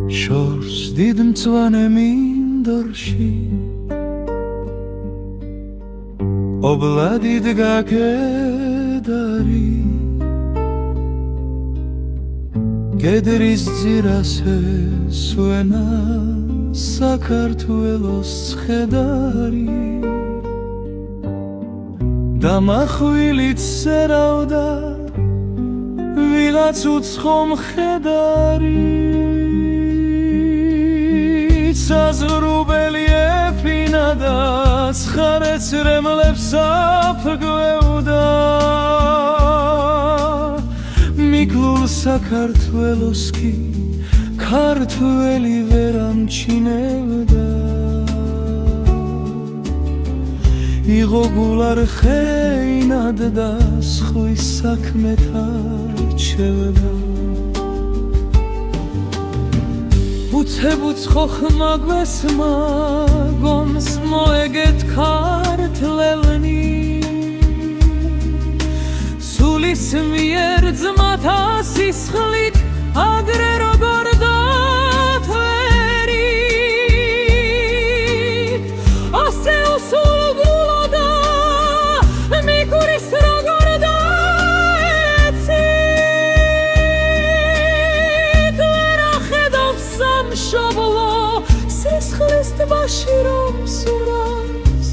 შორს დიდ მწვანე მინდორში ობლა დიდ გაკედარი გედრის ძირასე სვენა საქართველოს ცხედარი დამახვილით სერავდა ვიღაც უცხო მხედარი საზღვრუბელი ეფინა და ცხარეც რემლებს აფრგვევდა მიკლულ საქართველოს კი ქართველი ვერ ამჩინევდა იყო გულარ ხეინად და სხვის საქმეთ არჩევდა უცებ უცხოხმა გვესმა გომს მოეგეთ ქართლელნი სულის მიერ ძმათა სისხლით აგრე როგორ დათვერი ასე უსულგულო და მიგურის როგორ დაეცით ვერ ახედავთ სამშობლო სისხლის ტბაში რომ სურავს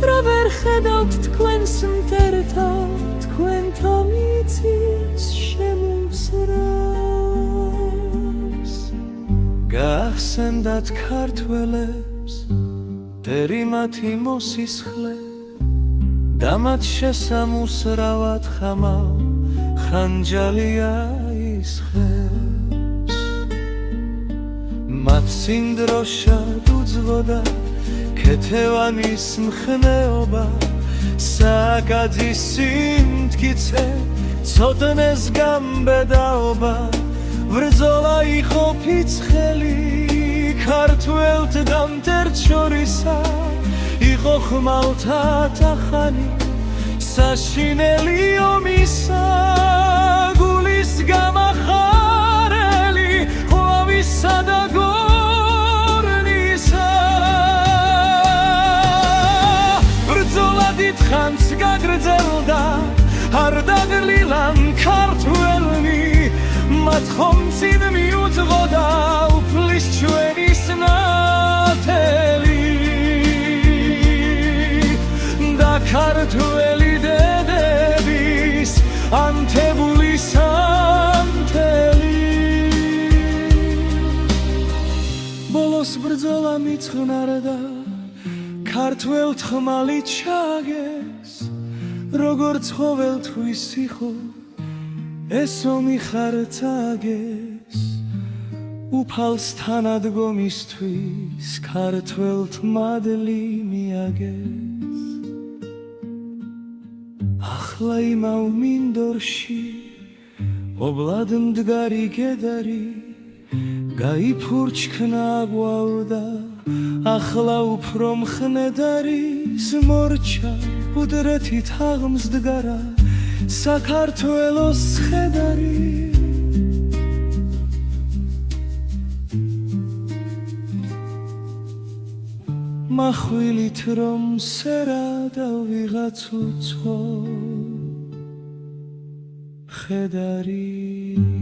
რა ვერ ხედავთ თქვენს მტერთა თქვენთა მიწის შემოსრავს გაახსენდათ ქართველებს მტერი მათი მოსისხლე და მათ შესამუსრავად ხამალ ხანჯალი აისხებს მათ სინდროშად უძღოდა ქეთევანის მხნეობა საკაძის სიმტკიცე ცოდნეს გამბედაობა ბრძოლა იყო ფიცხელი ქართველთ და მტერთ შორისა იყო ხმალთა თახანი საშინელი ომისა გულის გამახარელი ღვავისა და გორნისა ბრძოლა დიდხანს გაგრძელდა არ დაგლილან ქართველნი მათ ხომ წინ მიუძღოდა უფლის ჩვენის ნათელი და ქართველი დედების ანთებული სამთელი ბოლოს ბრძოლა მიწყნარდა ქართველთ ხმალი ჩაგეს როგორც ყოველთვის იყო ეს ომი ხარცაგეს უფალს თანადგომისთვის ქართველთ მადლი მიაგეს ახლა იმავ მინდორში ობლად მდგარი გედარი გაიფურჩქნა გვავდა ახლა უფრო მხნედარის მორჩა უდრეთით აღმსდგარა საქართველოს ცხედარი მახვილით რომ სერადა ვიღაც უცხო მხედარი